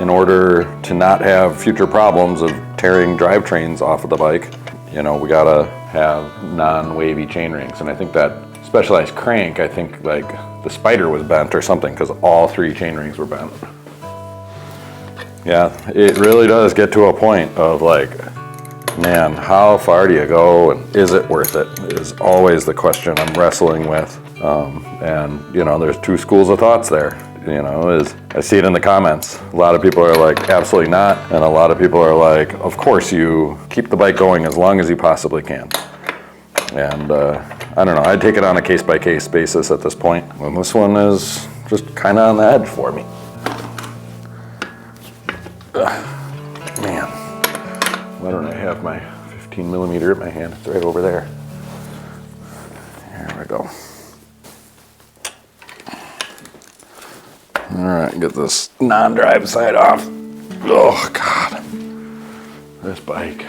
S1: in order to not have future problems of tearing drivetrains off of the bike, you know, we gotta have non-wavy chain rings. And I think that Specialized crank, I think like the spider was bent or something because all 3 chain rings were bent. Yeah, it really does get to a point of like, man, how far do you go and is it worth it? Is always the question I'm wrestling with. And you know, there's 2 schools of thoughts there. You know, I see it in the comments. A lot of people are like, absolutely not. And a lot of people are like, of course you keep the bike going as long as you possibly can. And I don't know, I'd take it on a case-by-case basis at this point. And this one is just kind of on the edge for me. Man, why don't I have my 15 millimeter in my hand? It's right over there. Here we go. All right, get this non-drive side off. Oh God, this bike.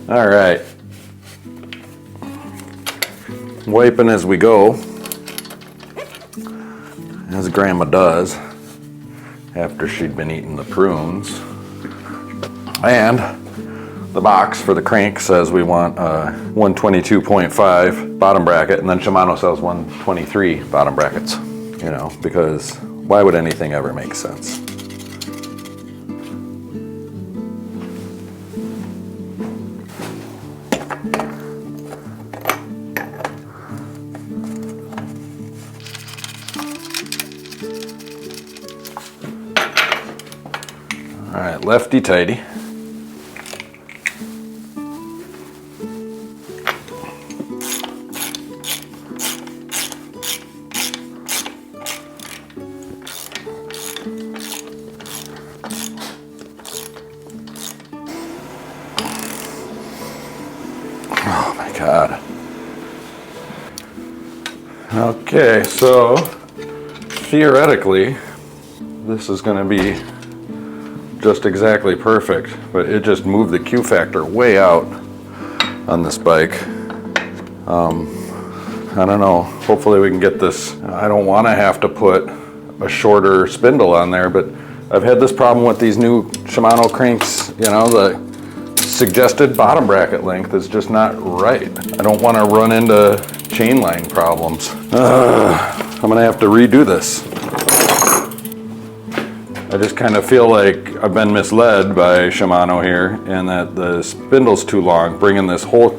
S1: All right, wiping as we go, as Grandma does after she'd been eating the prunes. And the box for the crank says we want a 122.5 bottom bracket, and then Shimano sells 123 bottom brackets, you know, because why would anything ever make sense? All right, lefty tighty. Oh my God. Okay, so theoretically, this is going to be just exactly perfect, but it just moved the Q factor way out on this bike. I don't know, hopefully we can get this. I don't want to have to put a shorter spindle on there, but I've had this problem with these new Shimano cranks, you know, the suggested bottom bracket length is just not right. I don't want to run into chain line problems. I'm gonna have to redo this. I just kind of feel like I've been misled by Shimano here and that the spindle's too long, bringing this whole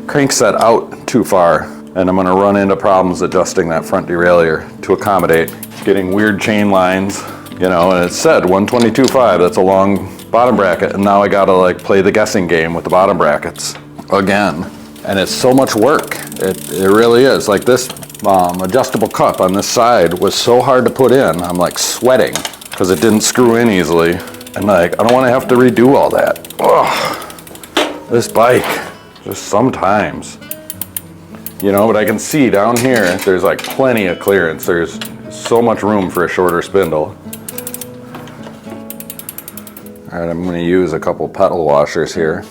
S1: crankset out too far. And I'm gonna run into problems adjusting that front derailleur to accommodate, getting weird chain lines, you know, and it said 122.5, that's a long bottom bracket. And now I gotta like play the guessing game with the bottom brackets again. And it's so much work, it really is. Like this adjustable cup on this side was so hard to put in, I'm like sweating, because it didn't screw in easily. And like, I don't want to have to redo all that. Ugh, this bike, just sometimes. You know, but I can see down here, there's like plenty of clearance. There's so much room for a shorter spindle. All right, I'm going to use a couple pedal washers here.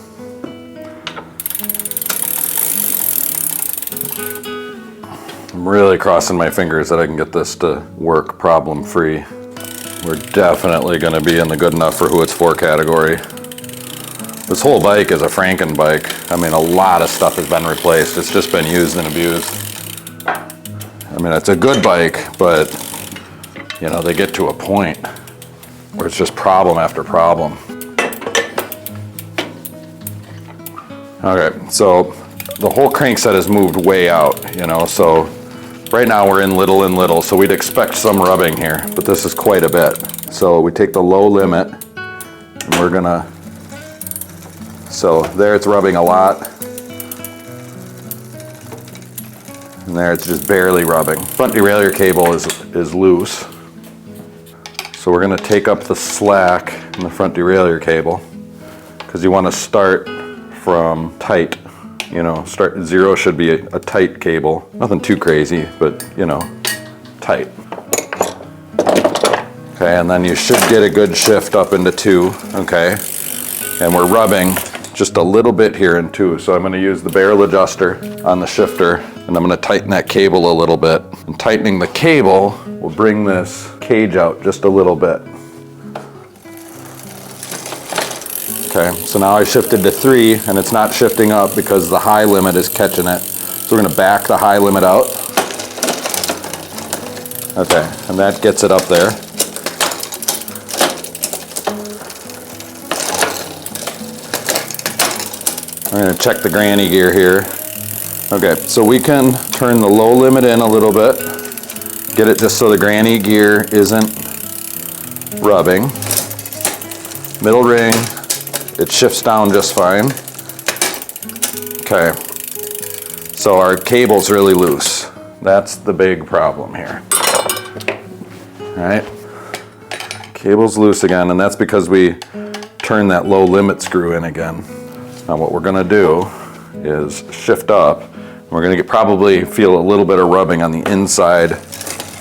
S1: I'm really crossing my fingers that I can get this to work problem-free. We're definitely going to be in the good enough for who it's for category. This whole bike is a Franken bike. I mean, a lot of stuff has been replaced. It's just been used and abused. I mean, it's a good bike, but you know, they get to a point where it's just problem after problem. Okay, so the whole crankset has moved way out, you know, so right now we're in little and little, so we'd expect some rubbing here, but this is quite a bit. So we take the low limit and we're gonna, so there it's rubbing a lot. And there it's just barely rubbing. Front derailleur cable is loose. So we're gonna take up the slack in the front derailleur cable because you wanna start from tight. You know, start zero should be a tight cable. Nothing too crazy, but you know, tight. Okay, and then you should get a good shift up into 2, okay? And we're rubbing just a little bit here in 2. So I'm gonna use the barrel adjuster on the shifter and I'm gonna tighten that cable a little bit. And tightening the cable will bring this cage out just a little bit. Okay, so now I shifted to 3 and it's not shifting up because the high limit is catching it. So we're gonna back the high limit out. Okay, and that gets it up there. I'm gonna check the granny gear here. Okay, so we can turn the low limit in a little bit. Get it just so the granny gear isn't rubbing. Middle ring. It shifts down just fine. Okay, so our cable's really loose. That's the big problem here. All right, cable's loose again, and that's because we turned that low limit screw in again. Now what we're gonna do is shift up. We're gonna probably feel a little bit of rubbing on the inside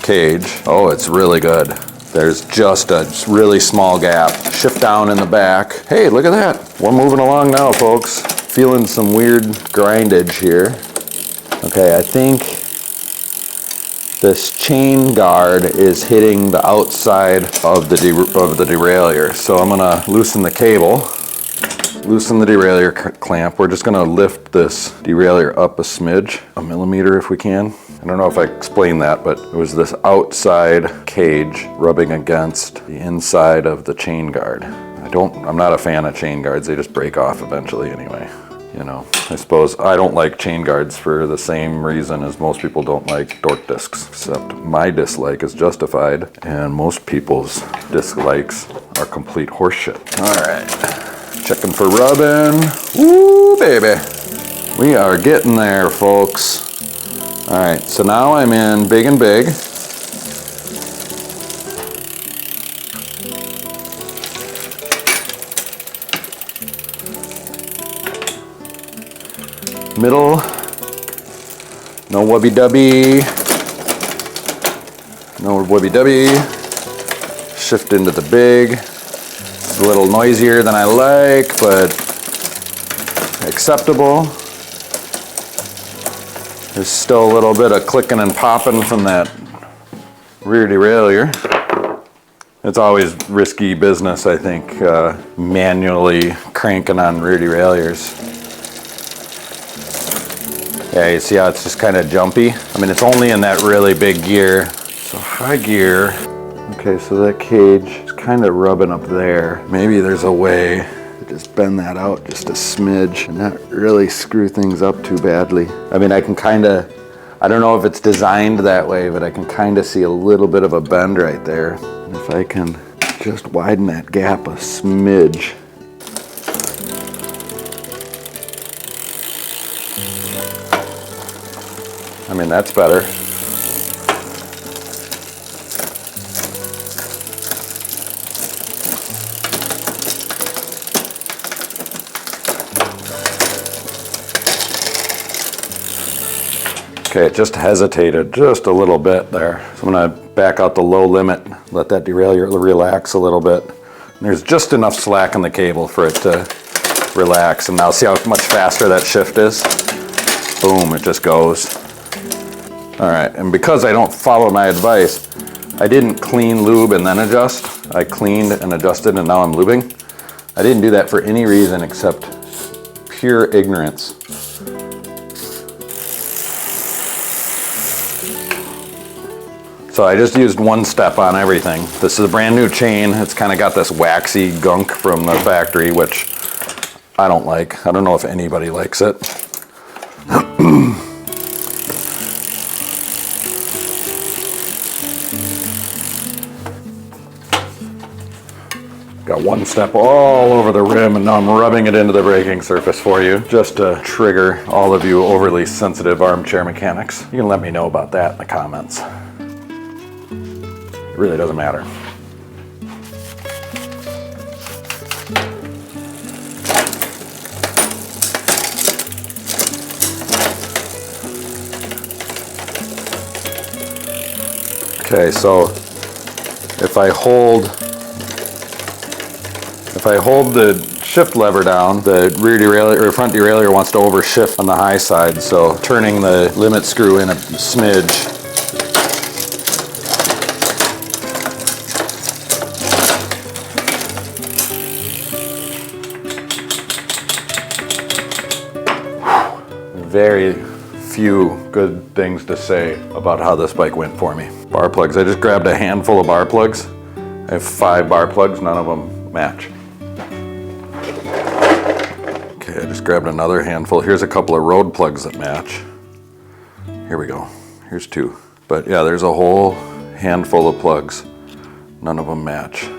S1: cage. Oh, it's really good. There's just a really small gap. Shift down in the back. Hey, look at that. We're moving along now, folks. Feeling some weird grindage here. Okay, I think this chain guard is hitting the outside of the derailleur. So I'm gonna loosen the cable, loosen the derailleur clamp. We're just gonna lift this derailleur up a smidge, a millimeter if we can. I don't know if I explained that, but it was this outside cage rubbing against the inside of the chain guard. I'm not a fan of chain guards. They just break off eventually anyway. You know, I suppose I don't like chain guards for the same reason as most people don't like torque discs, except my dislike is justified and most people's dislikes are complete horseshit. All right, checking for rubbing. Woo, baby. We are getting there, folks. All right, so now I'm in big and big. Middle, no wubby-dubby, no wubby-dubby. Shift into the big. It's a little noisier than I like, but acceptable. There's still a little bit of clicking and popping from that rear derailleur. It's always risky business, I think, manually cranking on rear derailleurs. Yeah, you see how it's just kind of jumpy? I mean, it's only in that really big gear. So high gear. Okay, so that cage is kind of rubbing up there. Maybe there's a way to just bend that out just a smidge and not really screw things up too badly. I mean, I can kind of, I don't know if it's designed that way, but I can kind of see a little bit of a bend right there. And if I can just widen that gap a smidge. I mean, that's better. Okay, it just hesitated just a little bit there. So I'm gonna back out the low limit, let that derailleur relax a little bit. And there's just enough slack in the cable for it to relax. And now see how much faster that shift is? Boom, it just goes. All right, and because I don't follow my advice, I didn't clean, lube, and then adjust. I cleaned and adjusted, and now I'm lubing. I didn't do that for any reason except pure ignorance. So I just used one step on everything. This is a brand new chain. It's kind of got this waxy gunk from the factory, which I don't like. I don't know if anybody likes it. Got one step all over the rim, and now I'm rubbing it into the braking surface for you, just to trigger all of you overly sensitive armchair mechanics. You can let me know about that in the comments. It really doesn't matter. Okay, so if I hold the shift lever down, the rear derailleur or front derailleur wants to overshift on the high side, so turning the limit screw in a smidge. Very few good things to say about how this bike went for me. Bar plugs, I just grabbed a handful of bar plugs. I have 5 bar plugs, none of them match. Okay, I just grabbed another handful. Here's a couple of road plugs that match. Here we go, here's 2. But yeah, there's a whole handful of plugs. None of them match.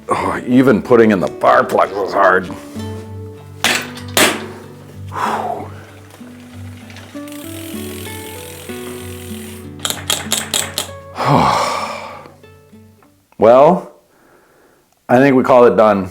S1: Oh, even putting in the bar plugs was hard. Well, I think we call it done.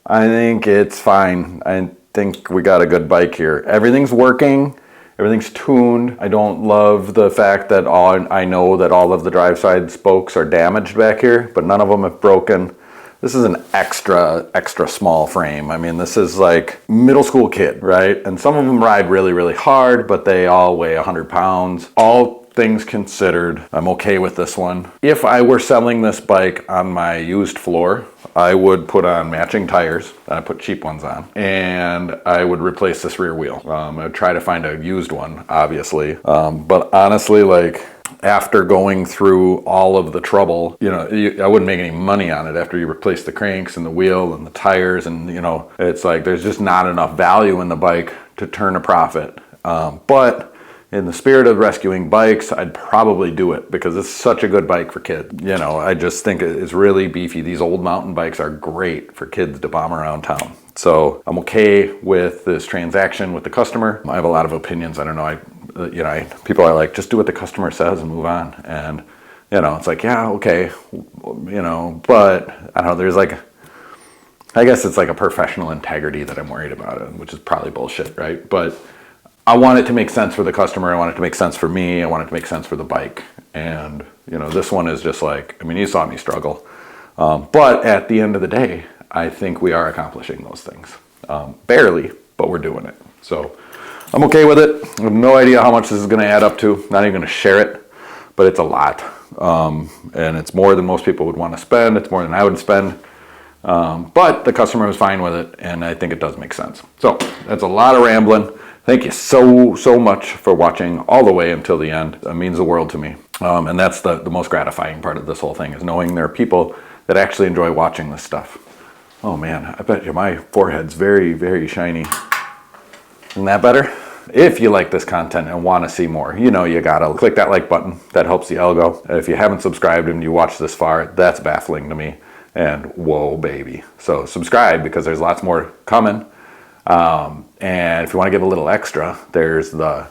S1: I think it's fine. I think we got a good bike here. Everything's working. Everything's tuned. I don't love the fact that I know that all of the drive side spokes are damaged back here, but none of them have broken. This is an extra small frame. I mean, this is like middle school kid, right? And some of them ride really, really hard, but they all weigh 100 pounds. All things considered, I'm okay with this one. If I were selling this bike on my used floor, I would put on matching tires. I put cheap ones on, and I would replace this rear wheel. I'd try to find a used one, obviously. But honestly, like, after going through all of the trouble, you know, I wouldn't make any money on it after you replace the cranks and the wheel and the tires, and you know, it's like there's just not enough value in the bike to turn a profit. But in the spirit of rescuing bikes, I'd probably do it because it's such a good bike for kids. You know, I just think it's really beefy. These old mountain bikes are great for kids to bomb around town. So I'm okay with this transaction with the customer. I have a lot of opinions. I don't know. People are like, just do what the customer says and move on. And, you know, it's like, yeah, okay, you know, but I don't know, there's like, I guess it's like a professional integrity that I'm worried about, which is probably bullshit, right? But I want it to make sense for the customer. I want it to make sense for me. I want it to make sense for the bike. And, you know, this one is just like, I mean, you saw me struggle. But at the end of the day, I think we are accomplishing those things. Barely, but we're doing it. So I'm okay with it. I have no idea how much this is going to add up to. Not even going to share it, but it's a lot. And it's more than most people would want to spend. It's more than I would spend. But the customer was fine with it, and I think it does make sense. So that's a lot of rambling. Thank you so much for watching all the way until the end. It means the world to me. And that's the most gratifying part of this whole thing, is knowing there are people that actually enjoy watching this stuff. Oh man, I bet you my forehead's very, very shiny. Isn't that better? If you like this content and want to see more, you know, you gotta click that like button. That helps the algo. If you haven't subscribed and you watched this far, that's baffling to me. And whoa, baby. So subscribe, because there's lots more coming. And if you want to give a little extra, there's the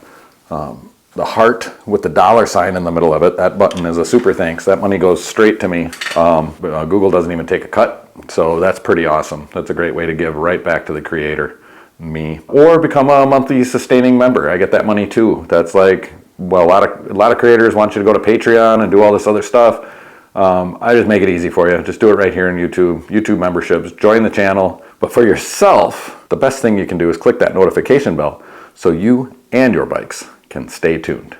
S1: heart with the $sign in the middle of it. That button is a super thanks. That money goes straight to me. Google doesn't even take a cut. So that's pretty awesome. That's a great way to give right back to the creator, me. Or become a monthly sustaining member. I get that money too. That's like, well, a lot of creators want you to go to Patreon and do all this other stuff. I just make it easy for you. Just do it right here in YouTube memberships, join the channel. But for yourself, the best thing you can do is click that notification bell so you and your bikes can stay tuned.